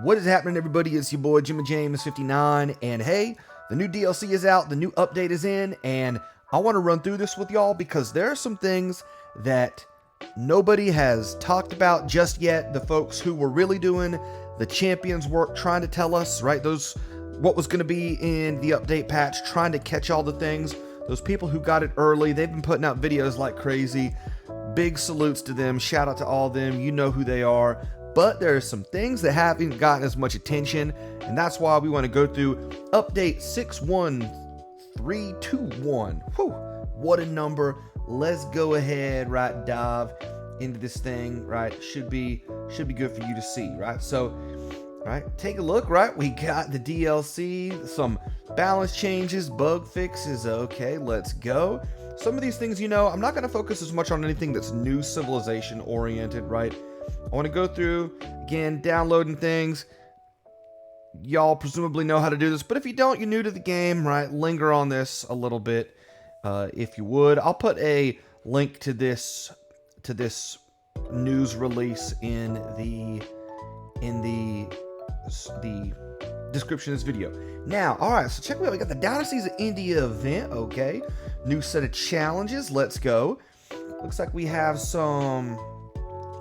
What is happening, everybody? It's your boy Jimmy James 59, and hey, the new DLC is out, the new update is in, and I want to run through this with y'all because there are some things that nobody has talked about just yet. The folks who were really doing the champions work, trying to tell us, right, what was going to be in the update patch, trying to catch all the things. Those people who got it early, they've been putting out videos like crazy. Big salutes to them. Shout out to all of them. You know who they are. But there are some things that haven't gotten as much attention, and that's why we want to go through update 61321. Whew, what a number. Let's go ahead, right, dive into this thing, right? Should be good for you to see, right? So, right, take a look, right? We got the DLC, some balance changes, bug fixes. Okay, let's go. Some of these things, you know, I'm not going to focus as much on anything that's new civilization oriented, right? I want to go through, again, downloading things. Y'all presumably know how to do this, but if you don't, you're new to the game, right? Linger on this a little bit, if you would. I'll put a link to this news release in the description of this video. Now, all right, so check me out. We got the Dynasties of India event. Okay, new set of challenges. Let's go. Looks like we have some.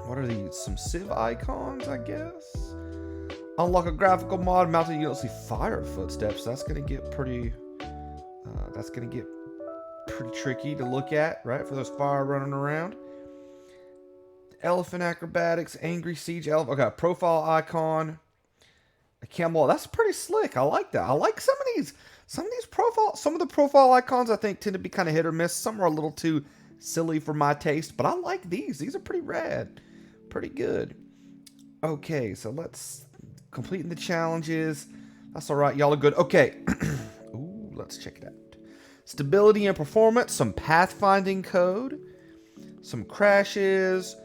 What are these? Some Civ icons, I guess. Unlock a graphical mod mounted. You don't see fire footsteps. That's gonna get pretty. That's gonna get pretty tricky to look at, right? For those fire running around. Elephant acrobatics, angry siege elephant. Okay, profile icon. A camel. That's pretty slick. I like that. I like some of these profile. Some of the profile icons I think tend to be kind of hit or miss. Some are a little too silly for my taste, but I like these. These are pretty rad. Pretty good. Okay, so let's completing the challenges. That's all right. Y'all are good. Okay. Ooh, let's check it out. Stability and performance. Some pathfinding code. Some crashes.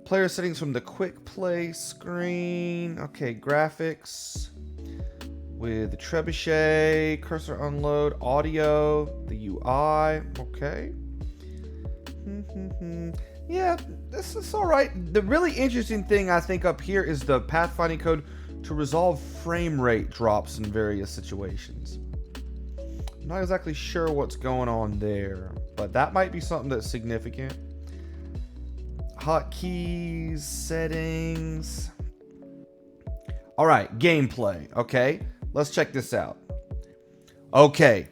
Player settings from the quick play screen. Okay, graphics. With the trebuchet. Cursor unload. Audio. The UI. Okay. Yeah, this is all right. The really interesting thing I think up here is the pathfinding code to resolve frame rate drops in various situations. I'm not exactly sure what's going on there, but that might be something that's significant. Hotkeys, settings. All right, gameplay. Okay, let's check this out. Okay,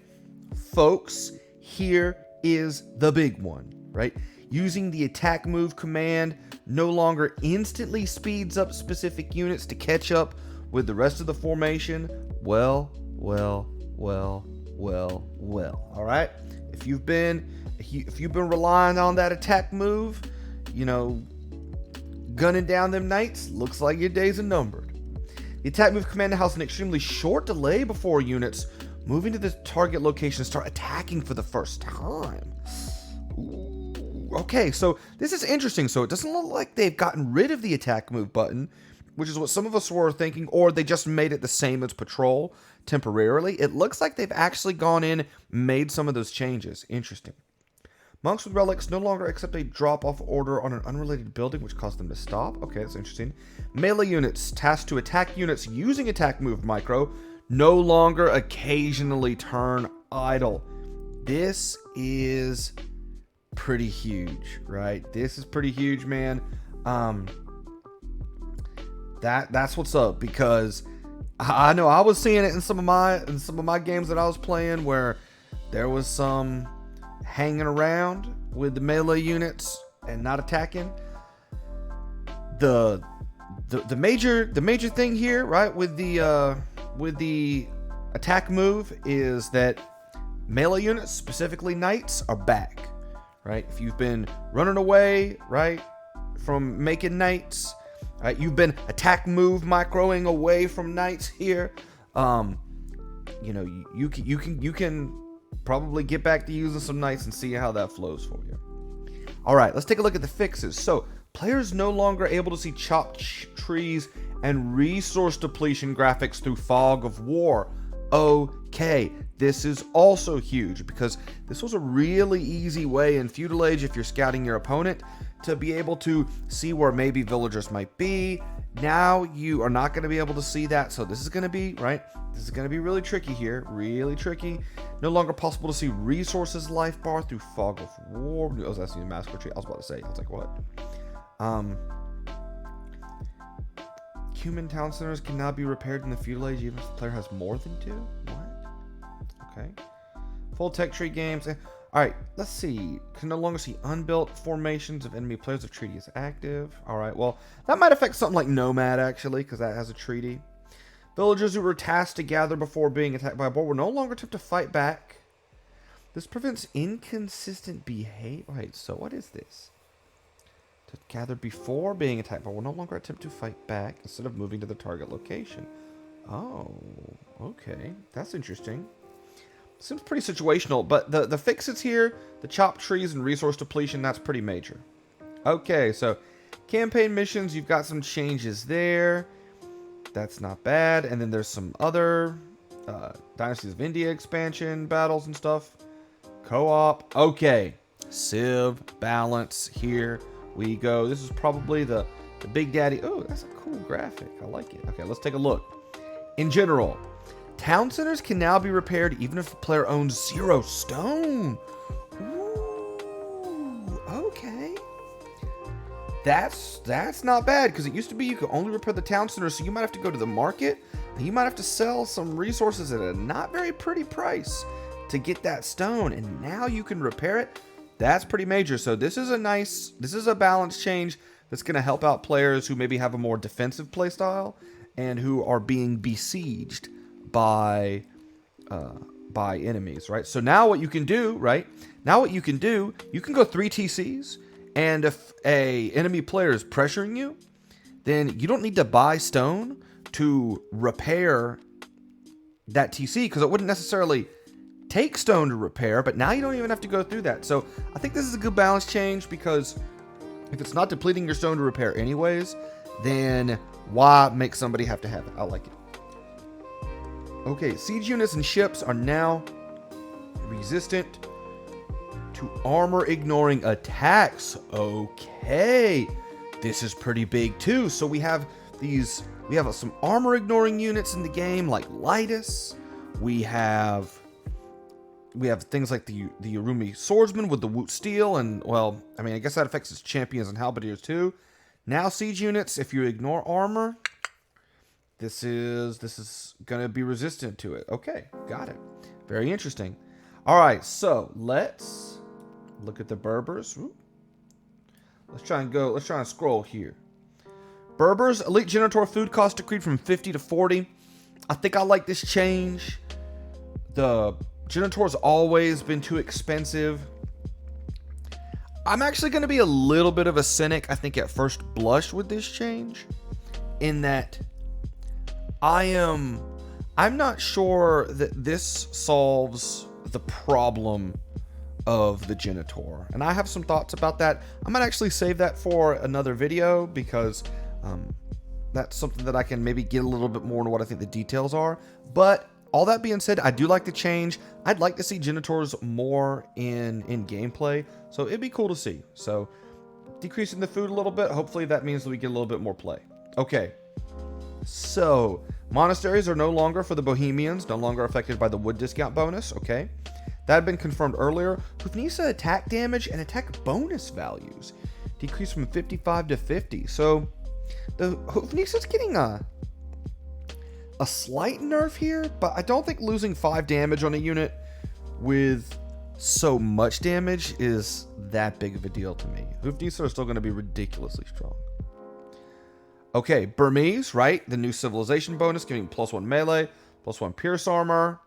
folks, here is the big one, right? Using the attack move command no longer instantly speeds up specific units to catch up with the rest of the formation. Well. All right. If you've been relying on that attack move, you know, gunning down them knights, looks like your days are numbered. The attack move command has an extremely short delay before units moving to the target location and start attacking for the first time. Ooh. Okay, so this is interesting. So it doesn't look like they've gotten rid of the attack move button, which is what some of us were thinking, or they just made it the same as patrol temporarily. It looks like they've actually gone in, made some of those changes. Interesting. Monks with relics no longer accept a drop-off order on an unrelated building, which caused them to stop. Okay, that's interesting. Melee units tasked to attack units using attack move micro no longer occasionally turn idle. This is pretty huge, right? This is pretty huge, man. That's what's up, because I know I was seeing it in some of my games that I was playing where there was some hanging around with the melee units and not attacking. The major thing here, right, with the attack move is that melee units, specifically knights, are back. Right, if you've been running away, right, from making knights, right, you've been attack move microing away from knights here. You know, you can probably get back to using some knights and see how that flows for you. All right, let's take a look at the fixes. So players no longer able to see chopped trees and resource depletion graphics through fog of war. Okay, this is also huge because this was a really easy way in Feudal Age, if you're scouting your opponent, to be able to see where maybe villagers might be, Now you are not going to be able to see that. So this is going to be, right? This is going to be really tricky here. Really tricky. No longer possible to see resources life bar through fog of war. Oh, that's the massacre tree. I was about to say. I was like, what? Human town centers can now be repaired in the feudal age even if the player has more than 2. What? Okay. Full tech tree games. Alright, let's see. Can no longer see unbuilt formations of enemy players if treaty is active. Alright, well, that might affect something like Nomad, actually, because that has a treaty. Villagers who were tasked to gather before being attacked by a board will no longer attempt to fight back. This prevents inconsistent behavior. Wait, so what is this? To gather before being attacked by will no longer attempt to fight back instead of moving to the target location. Oh, okay. That's interesting. Seems pretty situational, but the fixes here, the chopped trees and resource depletion, that's pretty major. Okay, so campaign missions, you've got some changes there. That's not bad. And then there's some other Dynasties of India expansion battles and stuff. Co-op. Okay. Civ balance. Here we go. This is probably the Big Daddy. Oh, that's a cool graphic. I like it. Okay, let's take a look. In general, town centers can now be repaired even if the player owns 0 stone. Ooh, okay. That's not bad, because it used to be you could only repair the town center, so you might have to go to the market, and you might have to sell some resources at a not very pretty price to get that stone, and now you can repair it. That's pretty major. So this is a balance change that's going to help out players who maybe have a more defensive playstyle and who are being besieged by enemies, right? So now what you can do, right? Now what you can do, you can go 3 TCs, and if a enemy player is pressuring you, then you don't need to buy stone to repair that TC, because it wouldn't necessarily take stone to repair, but now you don't even have to go through that. So I think this is a good balance change, because if it's not depleting your stone to repair anyways, then why make somebody have to have it? I like it. Okay, siege units and ships are now resistant to armor ignoring attacks. Okay, this is pretty big too. So we have some armor ignoring units in the game, like Litus. We have things like the Urumi swordsman with the Woot steel, and well, I mean, I guess that affects its champions and halberdiers too. Now siege units, if you ignore armor, this is gonna be resistant to it. Okay, got it. Very interesting. All right, so let's look at the Berbers. Ooh. Let's try and scroll here. Berbers, Elite Genitor food cost decreed from 50 to 40. I think I like this change. The Genitor's always been too expensive. I'm actually going to be a little bit of a cynic, I think, at first blush with this change, in that I'm not sure that this solves the problem of the Genitor, and I have some thoughts about that. I might actually save that for another video, because that's something that I can maybe get a little bit more into what I think the details are. But all that being said, I do like the change. I'd like to see Genitors more in gameplay, so it'd be cool to see. So decreasing the food a little bit, hopefully that means that we get a little bit more play. Okay, so monasteries are no longer for the Bohemians, no longer affected by the wood discount bonus. Okay, that had been confirmed earlier. Hufnisa attack damage and attack bonus values decreased from 55 to 50. So the Hufnisa's getting a slight nerf here, but I don't think losing 5 damage on a unit with so much damage is that big of a deal to me. Hufnisa are still going to be ridiculously strong. Okay, Burmese, right? The new civilization bonus giving +1 melee, +1 pierce armor.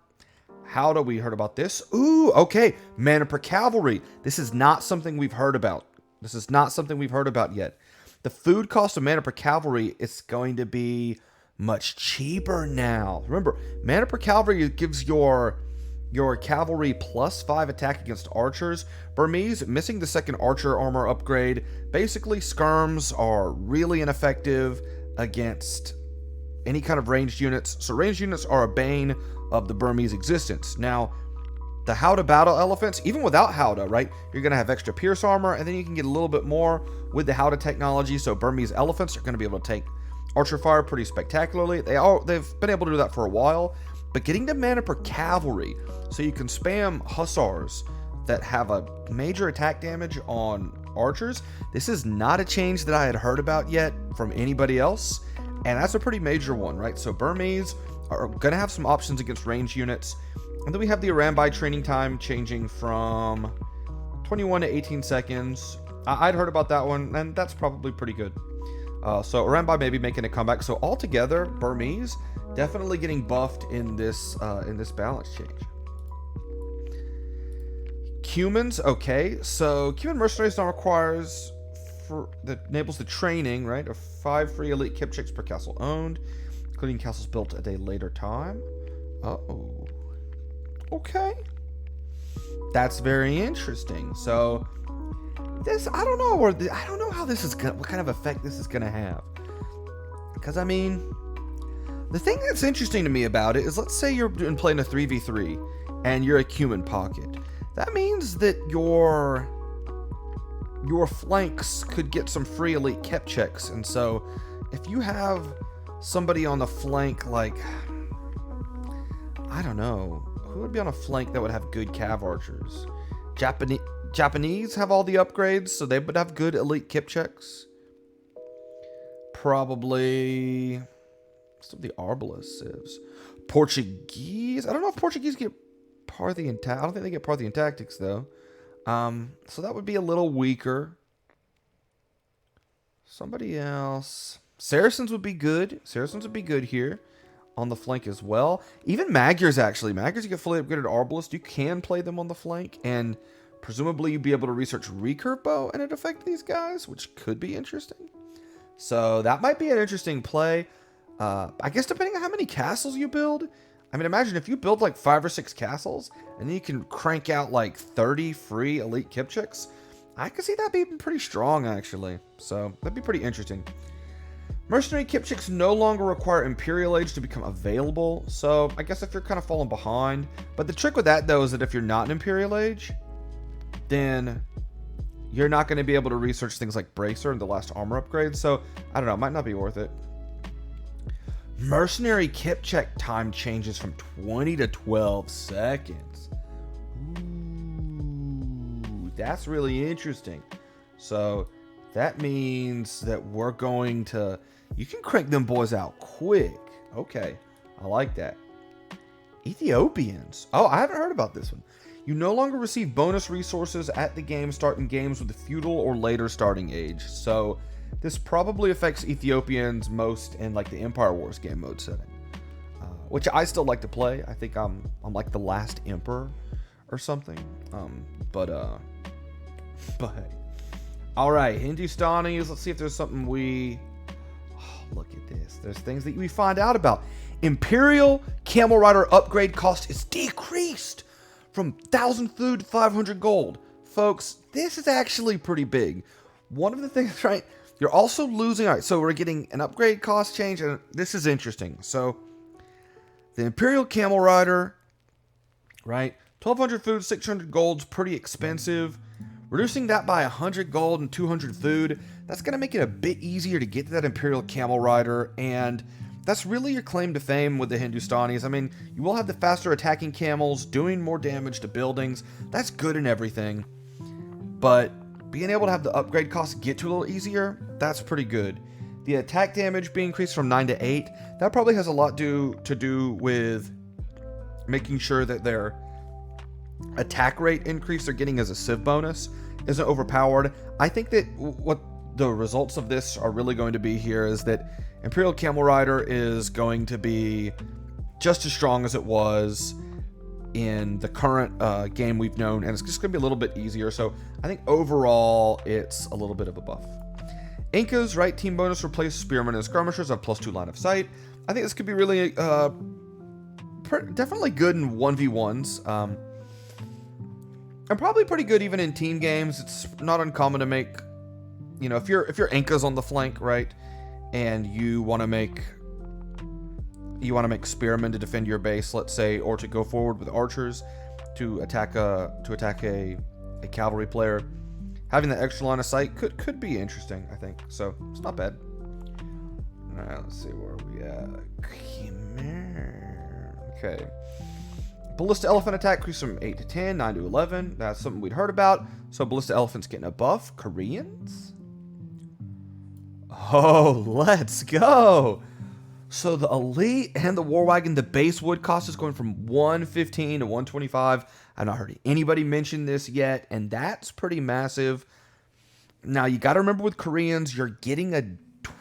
How do we heard about this? Ooh, okay. Mana per cavalry. This is not something we've heard about. This is not something we've heard about yet. The food cost of mana per cavalry is going to be much cheaper now. Remember, mana per cavalry gives your cavalry +5 attack against archers. Burmese, missing the second archer armor upgrade. Basically, skirms are really ineffective against any kind of ranged units. So ranged units are a bane of the Burmese existence. Now, the Howdah battle elephants, even without Howdah, right, you're going to have extra pierce armor, and then you can get a little bit more with the Howdah technology. So Burmese elephants are going to be able to take archer fire pretty spectacularly. They've been able to do that for a while, but getting to mana per cavalry, so you can spam hussars that have a major attack damage on archers. This is not a change that I had heard about yet from anybody else, and that's a pretty major one, right? So Burmese are going to have some options against range units, and then we have the Arambai training time changing from 21 to 18 seconds. I'd heard about that one, and that's probably pretty good. So Arambai may be making a comeback. So altogether, Burmese definitely getting buffed in this balance change. Cumans, okay. So Cuman Mercenaries now requires that enables the training, right, of 5 free elite kip checks per castle owned, including castles built at a later time. Uh-oh. Okay. That's very interesting. So this, I don't know how this is gonna, what kind of effect this is gonna have. Because I mean, the thing that's interesting to me about it is, let's say you're playing a 3v3 and you're a Cuman pocket. That means that your flanks could get some free elite kep checks, and so if you have somebody on the flank, like, I don't know, who would be on a flank that would have good cav archers? Japanese have all the upgrades, so they would have good elite kip checks. Probably some of the Arbalest civs. Portuguese, I don't know if Portuguese get Parthian I don't think they get Parthian tactics though. So that would be a little weaker. Somebody else. Saracens would be good. Saracens would be good here on the flank as well. Even Magyars, actually. Magyars, you get fully upgraded Arbalest. You can play them on the flank, and presumably you'd be able to research recurve bow and it affect these guys, which could be interesting. So that might be an interesting play. I guess depending on how many castles you build. I mean, imagine if you build like 5 or 6 castles, and then you can crank out like 30 free elite kip checks. I could see that being pretty strong, actually. So that'd be pretty interesting. Mercenary kip checks no longer require Imperial Age to become available. So I guess if you're kind of falling behind. But the trick with that, though, is that if you're not an Imperial Age, then you're not going to be able to research things like Bracer and the last armor upgrade. So I don't know, it might not be worth it. Mercenary kip check time changes from 20 to 12 seconds. Ooh, that's really interesting. So that means that we're going to... You can crank them boys out quick. Okay, I like that. Ethiopians. Oh, I haven't heard about this one. You no longer receive bonus resources at the game start in games with a feudal or later starting age. So this probably affects Ethiopians most in like the Empire Wars game mode setting, which I still like to play. I think I'm like the last emperor or something. But hey. All right, Hindustanis. Let's see if there's something we... Oh, look at this. There's things that we find out about. Imperial Camel Rider upgrade cost is decreased from 1,000 food to 500 gold. Folks, this is actually pretty big. One of the things, right? You're also losing... All right, so we're getting an upgrade cost change, and this is interesting. So, the Imperial Camel Rider, right? 1,200 food, 600 gold's pretty expensive. Reducing that by 100 gold and 200 food, that's going to make it a bit easier to get to that Imperial Camel Rider, and that's really your claim to fame with the Hindustanis. I mean, you will have the faster attacking camels, doing more damage to buildings. That's good and everything, but being able to have the upgrade costs get to a little easier, that's pretty good. The attack damage being increased from 9 to 8, that probably has a lot to do with making sure that their attack rate increase they're getting as a civ bonus isn't overpowered. I think that what the results of this are really going to be here is that Imperial Camel Rider is going to be just as strong as it was in the current game we've known, and it's just going to be a little bit easier. So I think overall it's a little bit of a buff. Incas, right? Team bonus replace spearmen and skirmishers have +2 line of sight. I think this could be really definitely good in 1v1s. And probably pretty good even in team games. It's not uncommon to make, you know, if you're Incas on the flank, right, and you want to make spearmen to defend your base, let's say, or to go forward with archers to attack a cavalry player. Having the extra line of sight could be interesting, I think. So it's not bad. Alright, let's see where we at. Okay. Ballista Elephant attack increased from 8 to 10, 9 to 11. That's something we'd heard about. So Ballista Elephant's getting a buff. Koreans? Oh, let's go. So the Elite and the War Wagon, the base wood cost is going from 115 to 125. I've not heard anybody mention this yet, and that's pretty massive. Now, you got to remember with Koreans, you're getting a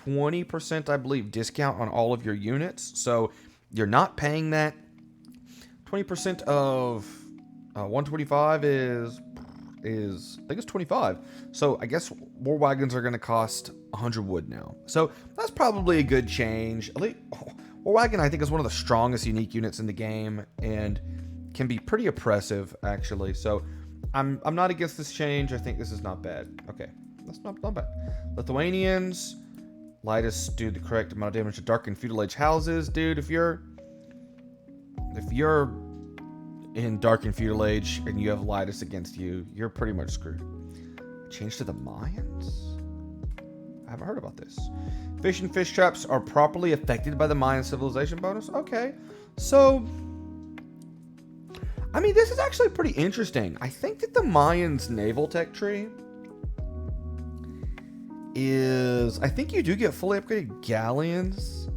20%, I believe, discount on all of your units. So you're not paying that. 20% of 125 is I think it's 25. So I guess War Wagons are going to cost 100 wood now. So that's probably a good change. War Wagon, I think, is one of the strongest unique units in the game and can be pretty oppressive, actually. So I'm not against this change. I think this is not bad. Okay, that's not bad. Lithuanians, lightest do the correct amount of damage to dark and feudal age houses. Dude, if you're in Dark and Feudal Age and you have Lightus against you, you're pretty much screwed. Change to the Mayans? I haven't heard about this. Fish and fish traps are properly affected by the Mayan civilization bonus. Okay. So, I mean, this is actually pretty interesting. I think that the Mayans naval tech tree is... I think you do get fully upgraded galleons.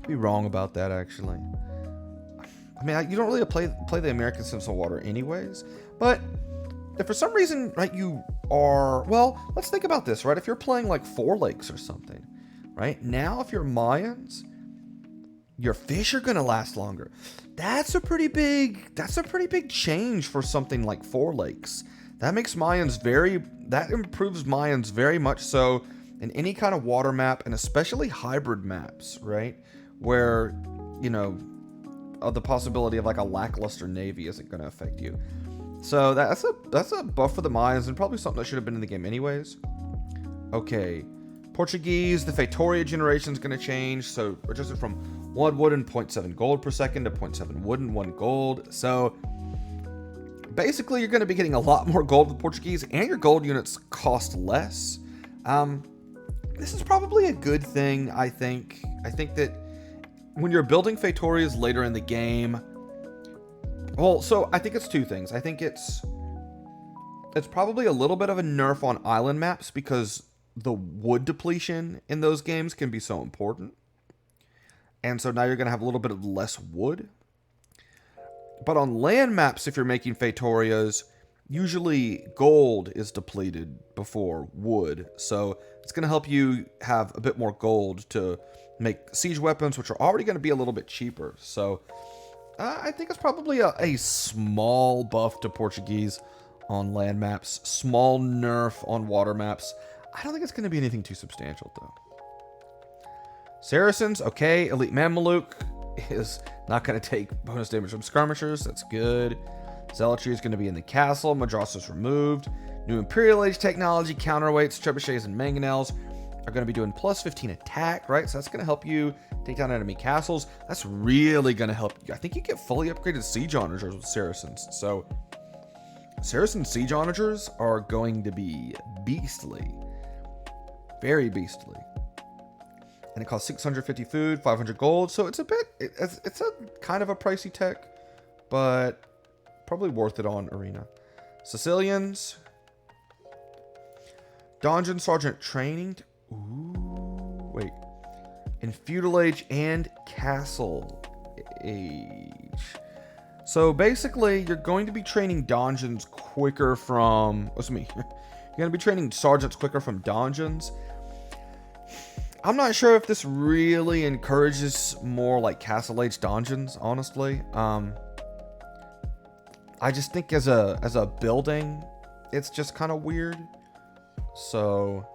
I'd be wrong about that, actually. I mean, you don't really play the American Sims on water anyways, but if for some reason, right, you are, well, let's think about this, right? If you're playing like Four Lakes or something, right? Now, if you're Mayans, your fish are going to last longer. That's a pretty big change for something like Four Lakes. That makes Mayans that improves Mayans very much so in any kind of water map, and especially hybrid maps, right? Where, you know, the possibility of like a lackluster navy isn't going to affect you. So that's a buff for the Mayans, and probably something that should have been in the game anyways. Okay, Portuguese, the Feitoria generation is going to change. So adjusted from 1 wood and 0.7 gold per second to 0.7 wood and 1 gold. So basically you're going to be getting a lot more gold with Portuguese, and your gold units cost less. This is probably a good thing, I think. I think that when you're building Feitorias later in the game, well, so I think it's two things. I think it's probably a little bit of a nerf on island maps because the wood depletion in those games can be so important. And so now you're going to have a little bit of less wood. But on land maps, if you're making Feitorias, usually gold is depleted before wood. So it's going to help you have a bit more gold to make siege weapons, which are already going to be a little bit cheaper. So I think it's probably a small buff to Portuguese on land maps, small nerf on water maps. I don't think it's going to be anything too substantial, though. Saracens, okay. Elite Mameluke is not going to take bonus damage from skirmishers. That's good. Zealotry is going to be in the castle. Madrasa is removed. New Imperial Age technology, counterweights, trebuchets, and mangonels are going to be doing plus 15 attack, right? So that's going to help you take down enemy castles. That's really going to help you. I think you get fully upgraded siege onagers with Saracens. So Saracen siege onagers are going to be beastly. Very beastly. And it costs 650 food, 500 gold. So it's a kind of a pricey tech, but probably worth it on Arena. Sicilians. Donjon Sergeant Training. Ooh, wait. In Feudal Age and Castle Age. So basically, you're going to be training donjons quicker from... What's me? You're going to be training sergeants quicker from donjons. I'm not sure if this really encourages more like Castle Age donjons, honestly. I just think as a building, it's just kind of weird. So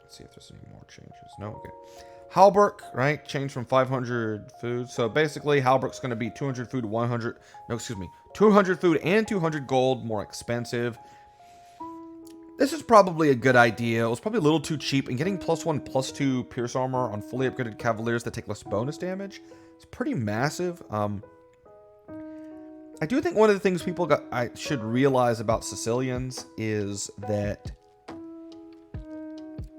let's see if there's any more changes. No, okay. Halbrook, right? Changed from 500 food. So basically, Halbrook's going to be 200 food, 200 food and 200 gold more expensive. This is probably a good idea. It was probably a little too cheap, and getting +1/+2 pierce armor on fully upgraded cavaliers that take less bonus damage is pretty massive. I do think one of the things people should realize about Sicilians is that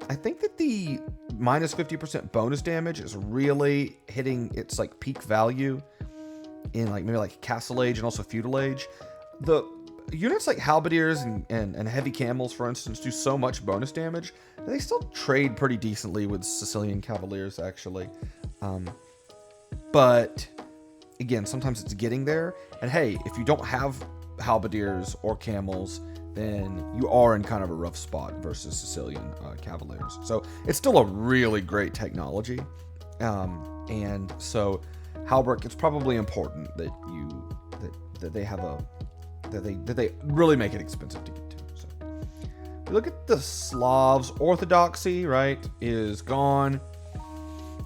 I think that the minus 50% bonus damage is really hitting its like peak value in like maybe like Castle Age and also Feudal Age. The units like Halberdiers and Heavy Camels, for instance, do so much bonus damage that they still trade pretty decently with Sicilian Cavaliers, actually. But again, sometimes it's getting there. And hey, if you don't have Halberdiers or Camels, then you are in kind of a rough spot versus Sicilian Cavaliers. So it's still a really great technology. And so Halbrook, it's probably important that they have that they really make it expensive to get to. So we look at the Slavs. Orthodoxy, right, is gone.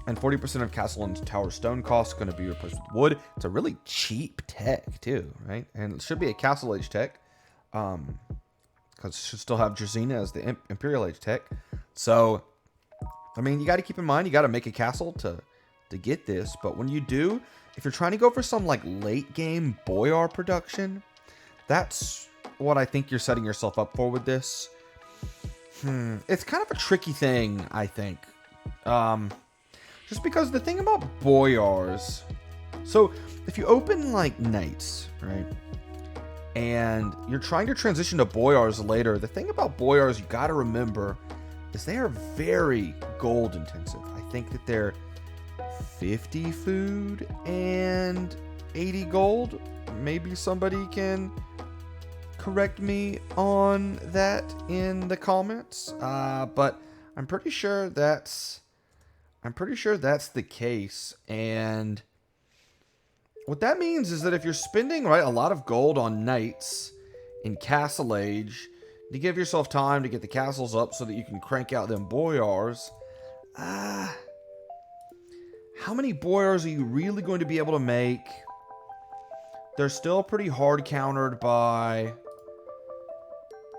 And 40% of castle and tower stone costs going to be replaced with wood. It's a really cheap tech too, right? And it should be a Castle Age tech. Because it should still have Drazina as the Imperial Age tech. So, I mean, you got to keep in mind, you got to make a castle to get this. But when you do, if you're trying to go for some like late game Boyar production, that's what I think you're setting yourself up for with this. It's kind of a tricky thing, I think. Just because the thing about Boyars, so if you open like Knights, right, and you're trying to transition to Boyars later, the thing about Boyars you got to remember is they are very gold intensive. I think that they're 50 food and 80 gold. Maybe somebody can correct me on that in the comments, but I'm pretty sure that's the case. And what that means is that if you're spending, right, a lot of gold on Knights in Castle Age to give yourself time to get the castles up so that you can crank out them Boyars, how many Boyars are you really going to be able to make? They're still pretty hard countered by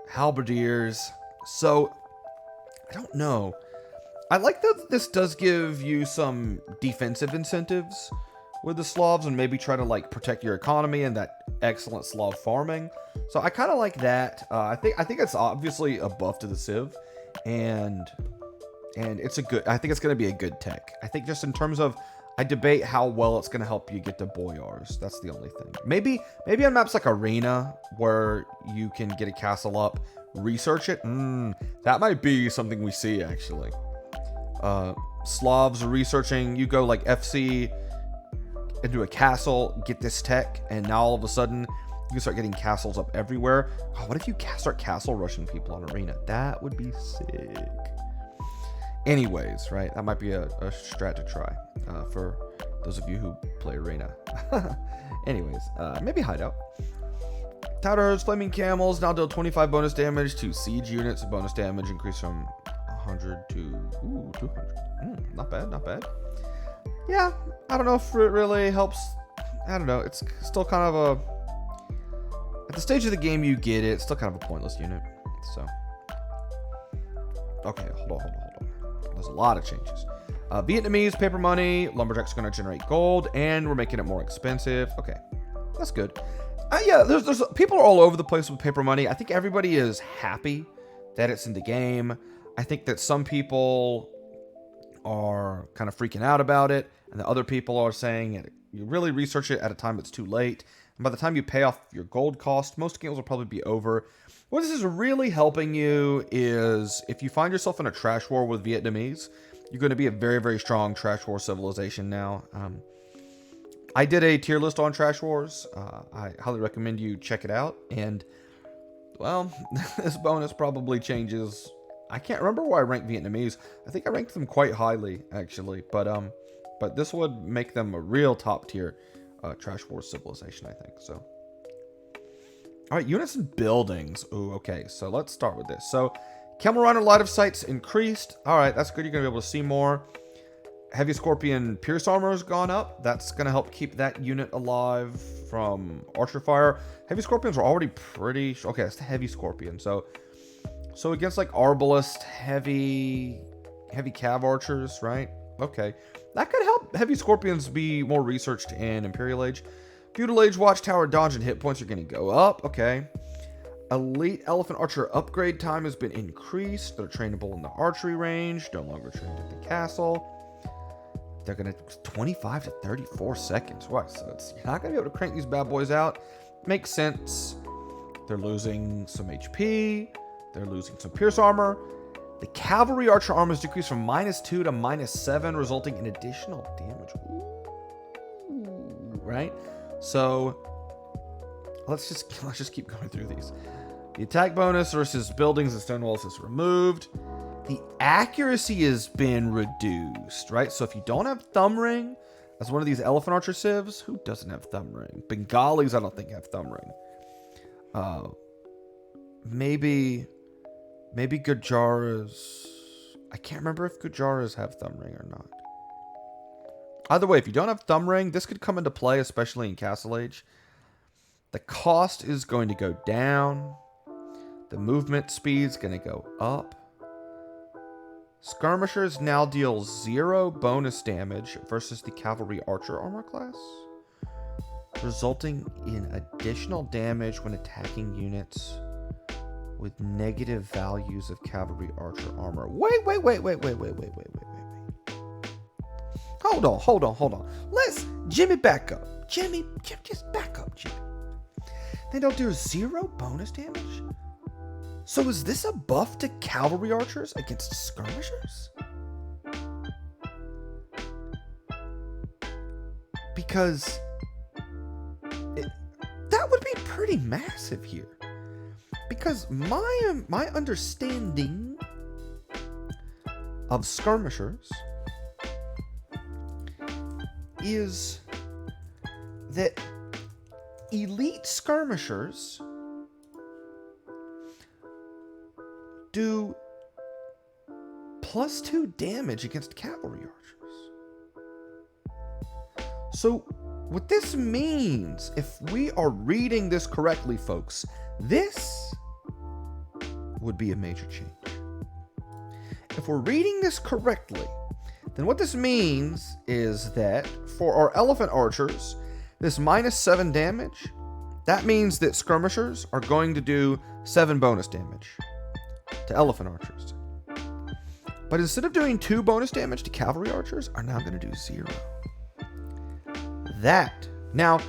Halberdiers, so I don't know. I like that this does give you some defensive incentives with the Slavs and maybe try to like protect your economy and that excellent Slav farming. So I kind of like that. I think it's obviously a buff to the Civ, and it's a good. I think it's going to be a good tech. I think just in terms of, I debate how well it's going to help you get to Boyars. That's the only thing. Maybe on maps like Arena where you can get a castle up, research it. That might be something we see actually. Slavs are researching, you go like FC into a castle, get this tech, and now all of a sudden you can start getting castles up everywhere. Oh, what if you start castle rushing people on Arena? That would be sick. Anyways, right, that might be a strat to try for those of you who play Arena. Anyways, maybe Hideout. Towers, Flaming Camels now deal 25 bonus damage to siege units. Bonus damage increase from 100 to 200. Not bad, not bad. Yeah, I don't know if it really helps. I don't know. It's still kind of a, at the stage of the game you get it, it's still kind of a pointless unit. So, okay, hold on. There's a lot of changes. Vietnamese paper money, lumberjack's going to generate gold, and we're making it more expensive. Okay, that's good. Yeah, there's people are all over the place with paper money. I think everybody is happy that it's in the game. I think that some people are kind of freaking out about it, and the other people are saying you really research it at a time that's too late. And by the time you pay off your gold cost, most games will probably be over. What this is really helping you is if you find yourself in a trash war with Vietnamese, you're going to be a very, very strong trash war civilization now. I did a tier list on Trash Wars. I highly recommend you check it out. And, well, this bonus probably changes. I can't remember where I ranked Vietnamese. I think I ranked them quite highly, actually. But this would make them a real top tier Trash Wars civilization, I think. So, all right, Unison Buildings. Ooh, okay. So let's start with this. So, Camel Runner Light of Sight's increased. All right, that's good. You're going to be able to see more. Heavy Scorpion Pierce Armor has gone up. That's going to help keep that unit alive from Archer Fire. Heavy Scorpions are already pretty... Okay, that's the Heavy Scorpion. So against like Arbalist, heavy Cav Archers, right? Okay. That could help Heavy Scorpions be more researched in Imperial Age. Feudal Age Watchtower dodge and hit points are going to go up. Okay. Elite Elephant Archer upgrade time has been increased. They're trainable in the archery range, no longer trained at the castle. They're going to 25 to 34 seconds. Right, so you're not going to be able to crank these bad boys out. Makes sense. They're losing some HP. They're losing some pierce armor. The cavalry archer armor is decreased from -2 to -7, resulting in additional damage. Ooh, right? So let's just keep going through these. The attack bonus versus buildings and stone walls is removed. The accuracy has been reduced, right? So if you don't have thumb ring as one of these elephant archer civs, who doesn't have thumb ring? Bengalis, I don't think have thumb ring. Maybe Gujaras. I can't remember if Gujaras have thumb ring or not. Either way, if you don't have thumb ring, this could come into play, especially in Castle Age. The cost is going to go down. The movement speed is going to go up. Skirmishers now deal 0 bonus damage versus the cavalry archer armor class, resulting in additional damage when attacking units with negative values of cavalry archer armor. Wait. Hold on. Let's Jimmy back up. Jimmy, just back up, Jimmy. They don't do 0 bonus damage? So is this a buff to cavalry archers against skirmishers? Because that would be pretty massive here. Because my understanding of skirmishers is that elite skirmishers do +2 damage against cavalry archers. So what this means, if we are reading this correctly, folks, this would be a major change. If we're reading this correctly, then what this means is that for our elephant archers, this -7 damage, that means that skirmishers are going to do 7 bonus damage to elephant archers. But instead of doing 2 bonus damage to cavalry archers, are now going to do 0. That. Now,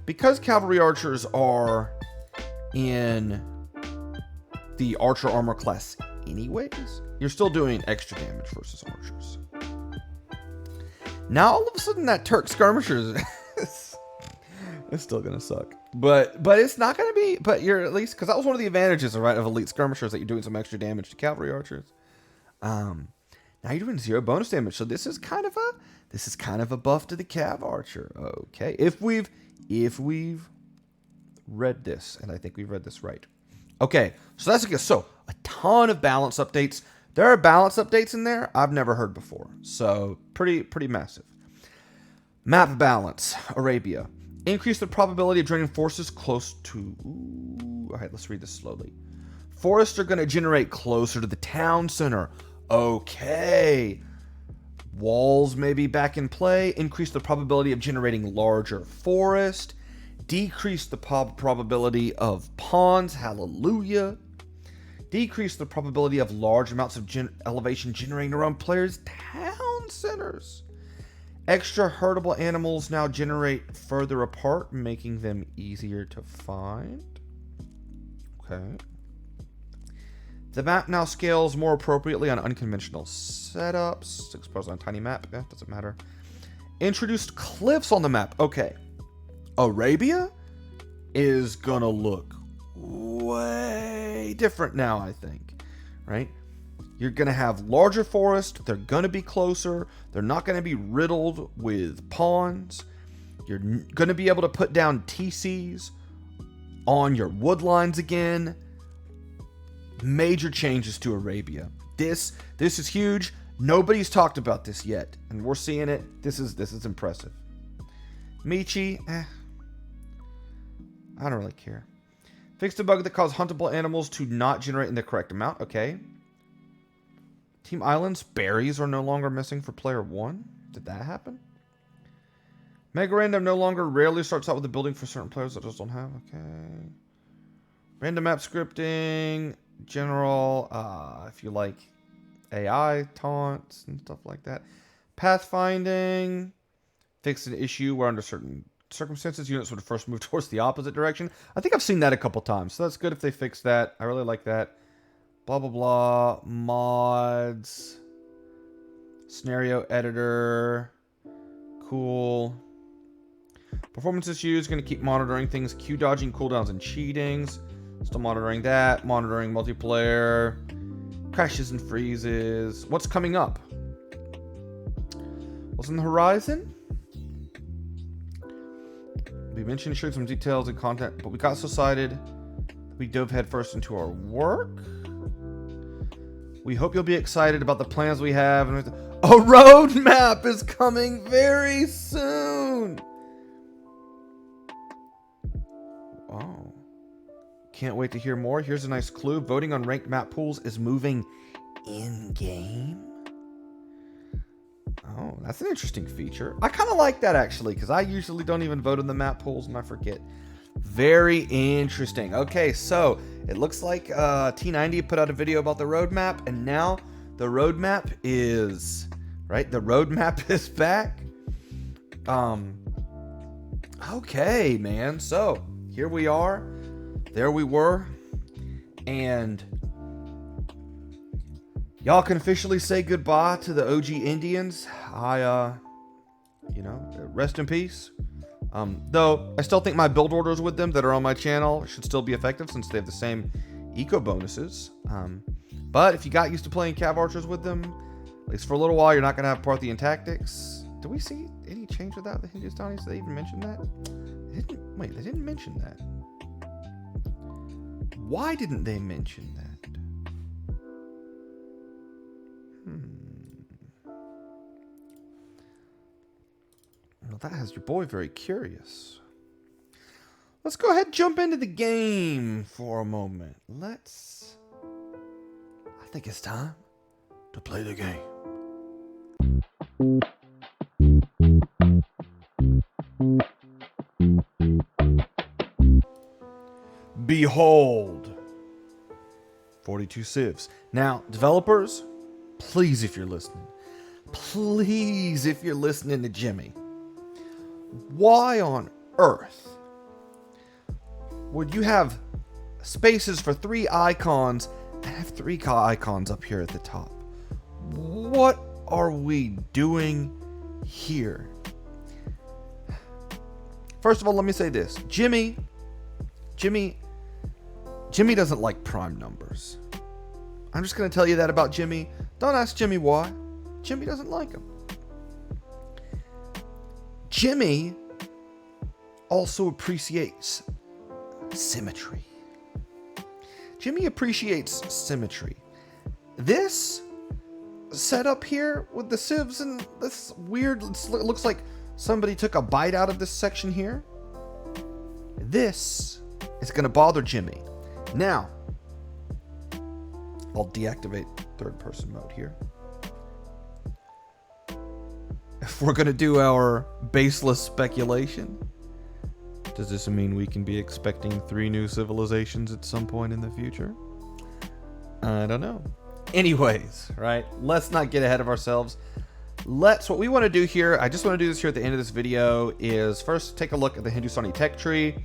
because cavalry archers are in the archer armor class anyways, you're still doing extra damage versus archers. Now, all of a sudden, that Turk skirmishers it's still going to suck. But it's not going to be, but you're at least, because that was one of the advantages, right, of elite skirmishers, that you're doing some extra damage to cavalry archers. Now you're doing 0 bonus damage, so this is kind of a buff to the cav archer. Okay, if we've read this, and I think we've read this right. Okay, so that's good. So a ton of balance updates. There are balance updates in there I've never heard before. So pretty massive. Map balance. Arabia. Increase the probability of draining forces close to... All right, let's read this slowly. Forests are going to generate closer to the town center. Okay. Walls may be back in play. Increase the probability of generating larger forest. Decrease the probability of pawns. Hallelujah. Decrease the probability of large amounts of elevation generating around players' town centers. Extra herdable animals now generate further apart, making them easier to find. Okay. The map now scales more appropriately on unconventional setups. Exposed on a tiny map. Yeah, doesn't matter. Introduced cliffs on the map. Okay. Arabia is gonna look way different now, I think. Right? You're going to have larger forests. They're going to be closer. They're not going to be riddled with pawns. You're going to be able to put down TCs on your wood lines again. Major changes to Arabia. This is huge. Nobody's talked about this yet, and we're seeing it. This is impressive. Michi, I don't really care. Fixed a bug that caused huntable animals to not generate in the correct amount. Okay. Team Islands, berries are no longer missing for player 1. Did that happen? Mega Random no longer rarely starts out with a building for certain players that just don't have. Okay. Random map scripting, general, if you like AI taunts and stuff like that. Pathfinding, fix an issue where under certain circumstances units would first move towards the opposite direction. I think I've seen that a couple times, so that's good if they fix that. I really like that. Blah, blah, blah. Mods. Scenario editor. Cool. Performance issues, going to keep monitoring things. Q dodging, cooldowns, and cheatings. Still monitoring that. Monitoring multiplayer. Crashes and freezes. What's coming up? What's on the horizon? We mentioned shared some details and content, but we got so excited we dove headfirst into our work. We hope you'll be excited about the plans we have. And a roadmap is coming very soon. Oh. Can't wait to hear more. Here's a nice clue. Voting on ranked map pools is moving in-game. Oh, that's an interesting feature. I kind of like that, actually, because I usually don't even vote in the map pools and I forget. Very interesting. Okay, so it looks like T90 put out a video about the roadmap, and now the roadmap is, right? The roadmap is back. Okay, man. So here we are. There we were. And y'all can officially say goodbye to the OG Indians. Rest in peace. Though I still think my build orders with them that are on my channel should still be effective since they have the same eco bonuses. But if you got used to playing Cav Archers with them, at least for a little while, you're not going to have Parthian tactics. Do we see any change with that? The Hindustanis? Did they even mention that? They didn't mention that. Why didn't they mention that? Well, that has your boy very curious. Let's go ahead and jump into the game for a moment. I think it's time to play the game. Behold. 42 civs. Now, developers, please, if you're listening to Jimmy, why on earth would you have spaces for 3 icons and have 3 icons up here at the top? What are we doing here? First of all, let me say this. Jimmy doesn't like prime numbers. I'm just going to tell you that about Jimmy. Don't ask Jimmy why. Jimmy doesn't like them. Jimmy also appreciates symmetry. Jimmy appreciates symmetry. This setup here with the civs and this weird, it looks like somebody took a bite out of this section here. This is going to bother Jimmy. Now, I'll deactivate third person mode here. If we're going to do our baseless speculation, does this mean we can be expecting 3 new civilizations at some point in the future? I don't know. Anyways, right? Let's not get ahead of ourselves. What we want to do here, I just want to do this here at the end of this video, is first take a look at the Hindustani tech tree.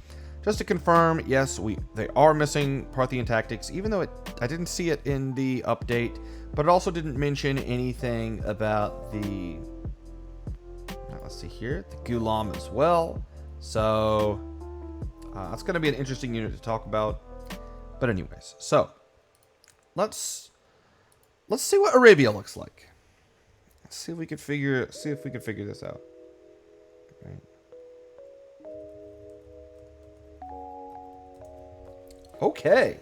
Just to confirm, yes, they are missing Parthian tactics, even though I didn't see it in the update, but it also didn't mention anything about the... Let's see here, the Ghulam as well. So that's going to be an interesting unit to talk about. But anyways, so let's see what Arabia looks like. Let's see if we could figure this out. Right. Okay.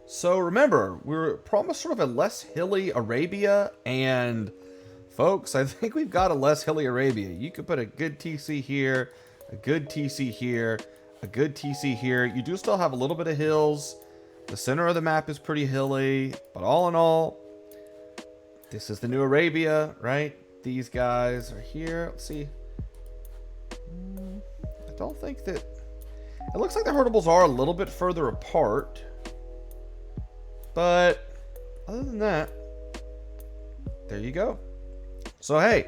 So remember, we were promised sort of a less hilly Arabia, and folks, I think we've got a less hilly Arabia. You could put a good TC here, a good TC here, a good TC here. You do still have a little bit of hills. The center of the map is pretty hilly, but all in all, this is the new Arabia, right? These guys are here. Let's see. I don't think that... It looks like the herdables are a little bit further apart. But other than that, there you go. So hey,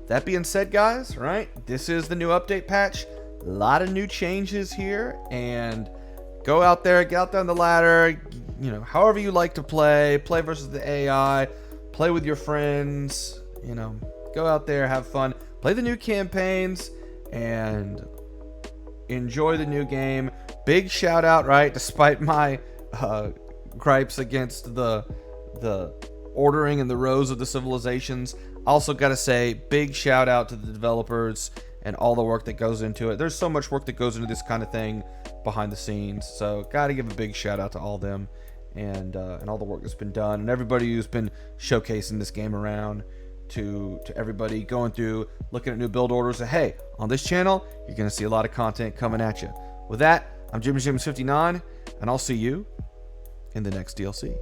that being said, guys, right? This is the new update patch. A lot of new changes here, and go out there, get out there on the ladder. You know, however you like to play versus the AI, play with your friends. You know, go out there, have fun, play the new campaigns, and enjoy the new game. Big shout out, right? Despite my gripes against the ordering and the rows of the civilizations, also got to say big shout out to the developers and all the work that goes into it. There's so much work that goes into this kind of thing behind the scenes, so got to give a big shout out to all them and all the work that's been done, and everybody who's been showcasing this game around to everybody going through, looking at new build orders. And hey, on this channel, you're going to see a lot of content coming at you. With that, I'm Jimmy James 59, and I'll see you in the next DLC.